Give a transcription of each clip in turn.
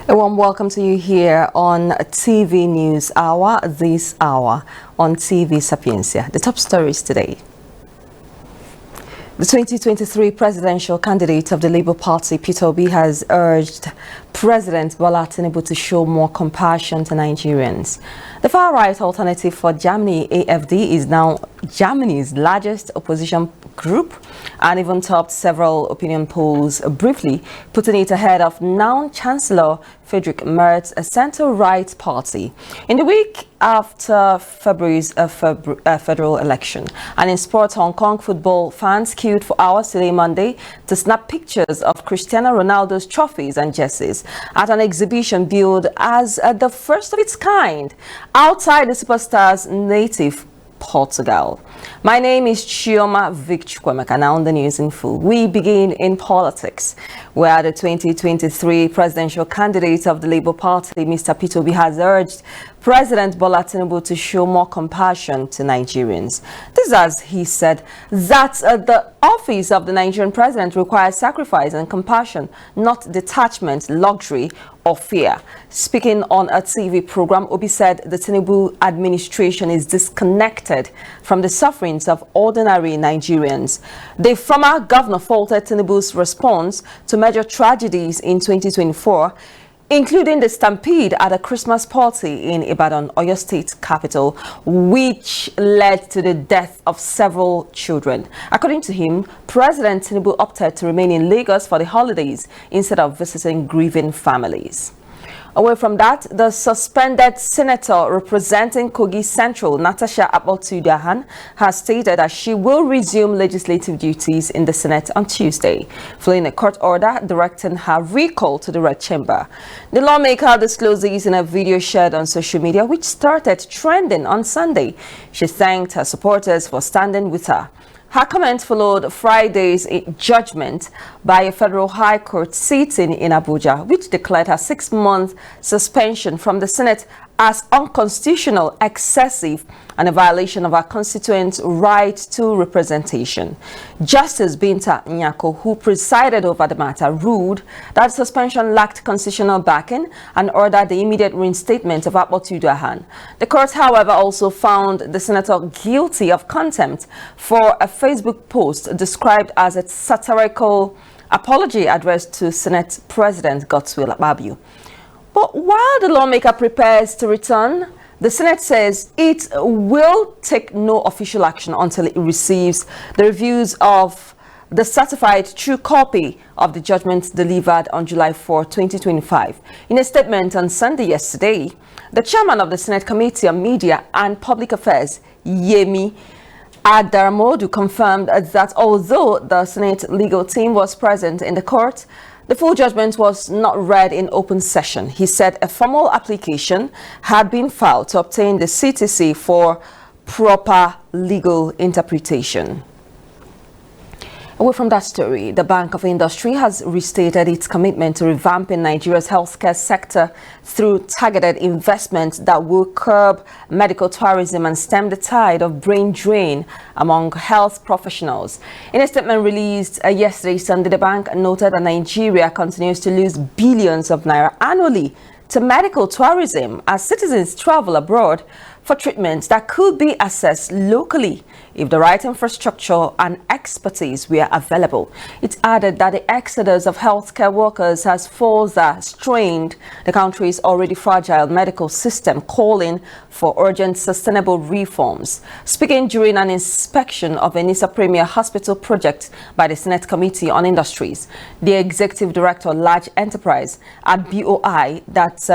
A warm welcome to you here on TV News Hour, this hour on TV Sapiencia. The top stories today. The 2023 presidential candidate of the Labour Party, Peter Obi, has urged President Bola Tinubu to show more compassion to Nigerians. The far-right Alternative for Germany, AFD, is now Germany's largest opposition group and even topped several opinion polls briefly, putting it ahead of now Chancellor Friedrich Merz's centre-right party. In the week after February's federal election. And in sports, Hong Kong football fans queued for hours today, Monday, to snap pictures of Cristiano Ronaldo's trophies and jerseys at an exhibition billed as the first of its kind outside the superstar's native Portugal. My name is Chioma Vicchukwemeka. Now on the news in full. We begin in politics, where the 2023 presidential candidate of the Labour Party, Mr. Peter Obi, has urged President Bola Tinubu to show more compassion to Nigerians. This, as he said, that the office of the Nigerian president requires sacrifice and compassion, not detachment, luxury, or fear. Speaking on a TV program, Obi said the Tinubu administration is disconnected from the sufferings of ordinary Nigerians. The former governor faulted Tinubu's response to major tragedies in 2024, including the stampede at a Christmas party in Ibadan, Oyo State capital, which led to the death of several children. According to him, President Tinubu opted to remain in Lagos for the holidays instead of visiting grieving families. Away from that, the suspended senator representing Kogi Central, Natasha Akpotsudahan, has stated that she will resume legislative duties in the Senate on Tuesday, following a court order directing her recall to the Red Chamber. The lawmaker disclosed this in a video shared on social media, which started trending on Sunday. She thanked her supporters for standing with her. Her comment followed Friday's judgment by a federal high court sitting in Abuja, which declared her 6-month suspension from the Senate as unconstitutional, excessive, and a violation of our constituents' right to representation. Justice Binta Nyako, who presided over the matter, ruled that suspension lacked constitutional backing and ordered the immediate reinstatement of Akpotsudahan. The court, however, also found the senator guilty of contempt for a Facebook post described as a satirical apology addressed to Senate President Godswill Akpabio. But while the lawmaker prepares to return, the Senate says it will take no official action until it receives the reviews of the certified true copy of the judgment delivered on July 4, 2025. In a statement on Sunday yesterday, the chairman of the Senate Committee on Media and Public Affairs, Yemi Adaramodu, confirmed that although the Senate legal team was present in the court, the full judgment was not read in open session. He said a formal application had been filed to obtain the CTC for proper legal interpretation. Away from that story, the Bank of Industry has restated its commitment to revamping Nigeria's healthcare sector through targeted investments that will curb medical tourism and stem the tide of brain drain among health professionals. In a statement released yesterday, Sunday, the bank noted that Nigeria continues to lose billions of naira annually to medical tourism as citizens travel abroad for treatments that could be assessed locally if the right infrastructure and expertise were available. It added that the exodus of healthcare workers has further strained the country's already fragile medical system, calling for urgent sustainable reforms. Speaking during an inspection of a Nisa Premier Hospital project by the Senate Committee on Industries, the Executive Director, Large Enterprise at BOI, that's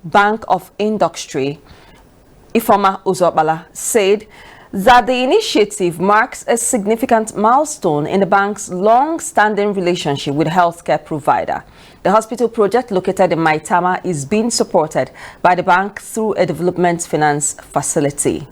Bank of Industry, Ifoma Uzobala, said that the initiative marks a significant milestone in the bank's long-standing relationship with healthcare provider. The hospital project located in Maitama is being supported by the bank through a development finance facility.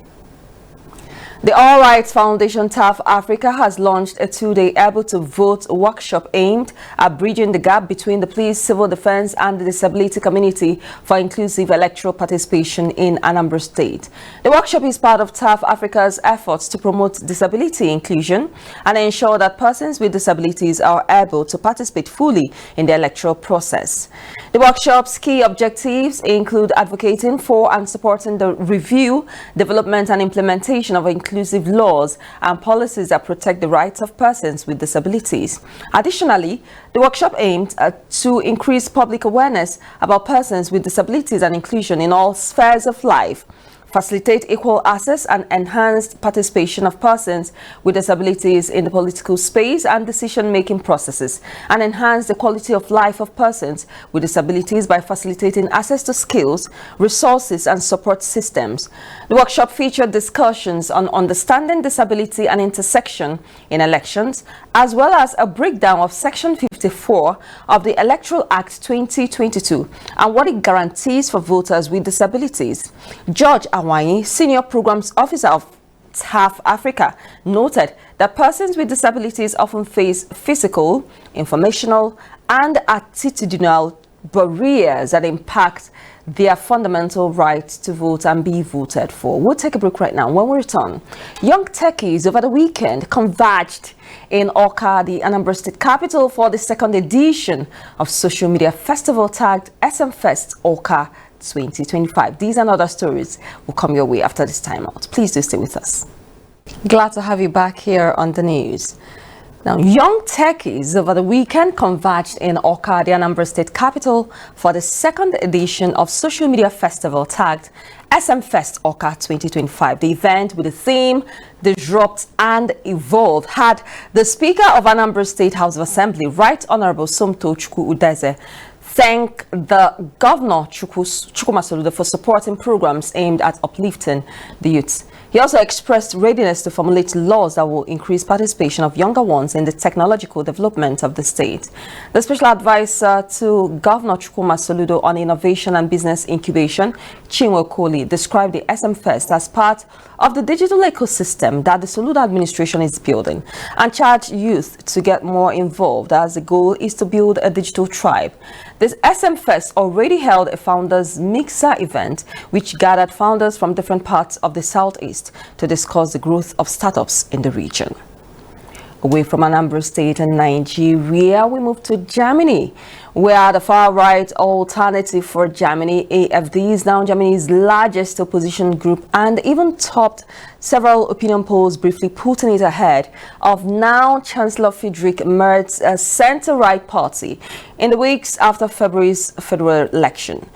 The All Rights Foundation TAF Africa has launched a two-day Able to Vote workshop aimed at bridging the gap between the police, civil defense and the disability community for inclusive electoral participation in Anambra State. The workshop is part of TAF Africa's efforts to promote disability inclusion and ensure that persons with disabilities are able to participate fully in the electoral process. The workshop's key objectives include advocating for and supporting the review, development and implementation of inclusive laws and policies that protect the rights of persons with disabilities. Additionally, the workshop aimed to increase public awareness about persons with disabilities and inclusion in all spheres of life, facilitate equal access and enhanced participation of persons with disabilities in the political space and decision-making processes, and enhance the quality of life of persons with disabilities by facilitating access to skills, resources and support systems. The workshop featured discussions on understanding disability and intersection in elections, as well as a breakdown of Section 54 of the Electoral Act 2022 and what it guarantees for voters with disabilities. George Awanyi, Senior Programs Officer of TAF Africa, noted that persons with disabilities often face physical, informational and attitudinal barriers that impact their fundamental right to vote and be voted for. We'll take a break right now. When we return, young techies over the weekend converged in Awka, the Anambra State capital, for the second edition of social media festival tagged SM Fest Awka 2025. These and other stories will come your way after this timeout. Please do stay with us. Glad to have you back here on the news. Now, young techies over the weekend converged in Awka, the Anambra State capital, for the second edition of social media festival tagged SM Fest Awka 2025. The event, with the theme Disrupt and Evolve, had the Speaker of Anambra State House of Assembly, Right Honorable Somto Chukwu Udeze, thank the Governor Chukwuma Soludo for supporting programs aimed at uplifting the youth. He also expressed readiness to formulate laws that will increase participation of younger ones in the technological development of the state. The special advisor to Governor Chukwuma Soludo on innovation and business incubation, Chinwe Koli, described the SM Fest as part of the digital ecosystem that the Soludo administration is building and charged youth to get more involved, as the goal is to build a digital tribe. This SM Fest already held a founders mixer event which gathered founders from different parts of the Southeast to discuss the growth of startups in the region. Away from Anambra State and Nigeria, we move to Germany, where the far-right Alternative for Germany, AfD, is now Germany's largest opposition group and even topped several opinion polls, briefly putting it ahead of now Chancellor Friedrich Merz's center-right party in the weeks after February's federal election.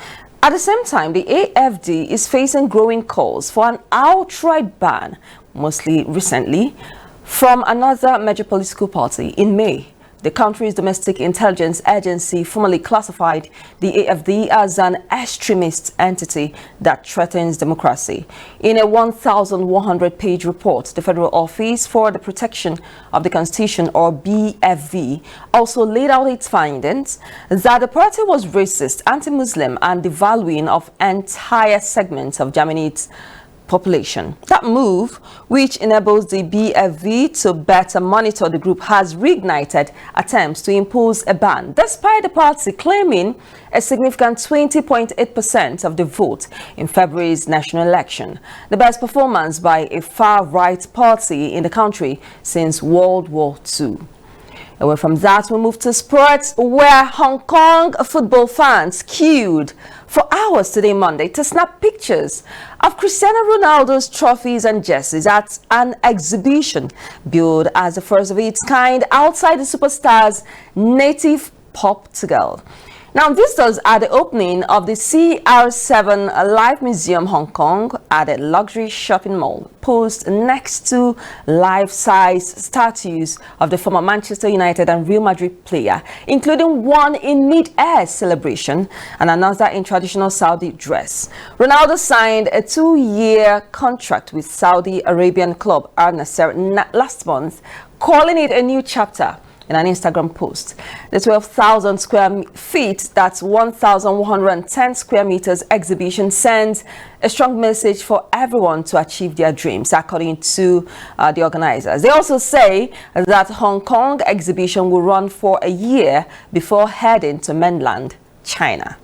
At the same time, the AfD is facing growing calls for an outright ban, mostly recently, from another major political party. In May, the country's domestic intelligence agency formally classified the AfD as an extremist entity that threatens democracy. In a 1,100-page report, the Federal Office for the Protection of the Constitution, or BFV, also laid out its findings that the party was racist, anti-Muslim, and devaluing of entire segments of Germany's population. That move, which enables the BFV to better monitor the group, has reignited attempts to impose a ban, despite the party claiming a significant 20.8% of the vote in February's national election, the best performance by a far-right party in the country since World War II. Away from that, we move to sports, where Hong Kong football fans queued for hours today, Monday, to snap pictures of Cristiano Ronaldo's trophies and jerseys at an exhibition billed as the first of its kind outside the superstar's native Portugal. Now, visitors at the opening of the CR7 Life Museum Hong Kong at a luxury shopping mall posed next to life-size statues of the former Manchester United and Real Madrid player, including one in mid-air celebration and another in traditional Saudi dress. Ronaldo signed a 2-year contract with Saudi Arabian club Al Nassr last month, calling it a new chapter in an Instagram post. The 12,000 square feet, that's 1,110 square meters exhibition sends a strong message for everyone to achieve their dreams, according to the organizers. They also say that Hong Kong exhibition will run for a year before heading to mainland China.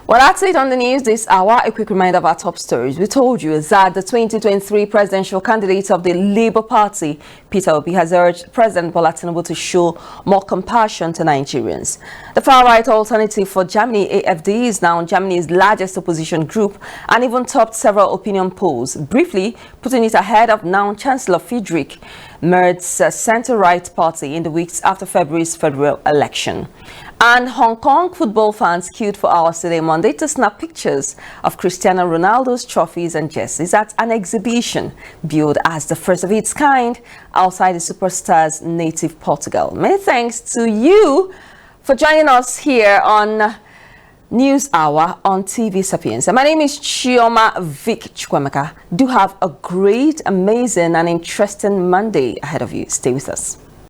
Well, that's it on the news this hour. A quick reminder of our top stories. We told you that the 2023 presidential candidate of the Labour Party, Peter Obi, has urged President Bola Tinubu to show more compassion to Nigerians. The far-right alternative for Germany, AfD, is now Germany's largest opposition group and even topped several opinion polls, briefly putting it ahead of now Chancellor Friedrich Merz's centre-right party in the weeks after February's federal election. And Hong Kong football fans queued for hours today, Monday, to snap pictures of Cristiano Ronaldo's trophies and jerseys at an exhibition billed as the first of its kind outside the superstar's native Portugal. Many thanks to you for joining us here on News Hour on TV Sapiens. My name is Chioma Vic Chukwemeka. Do have a great, amazing and interesting Monday ahead of you. Stay with us.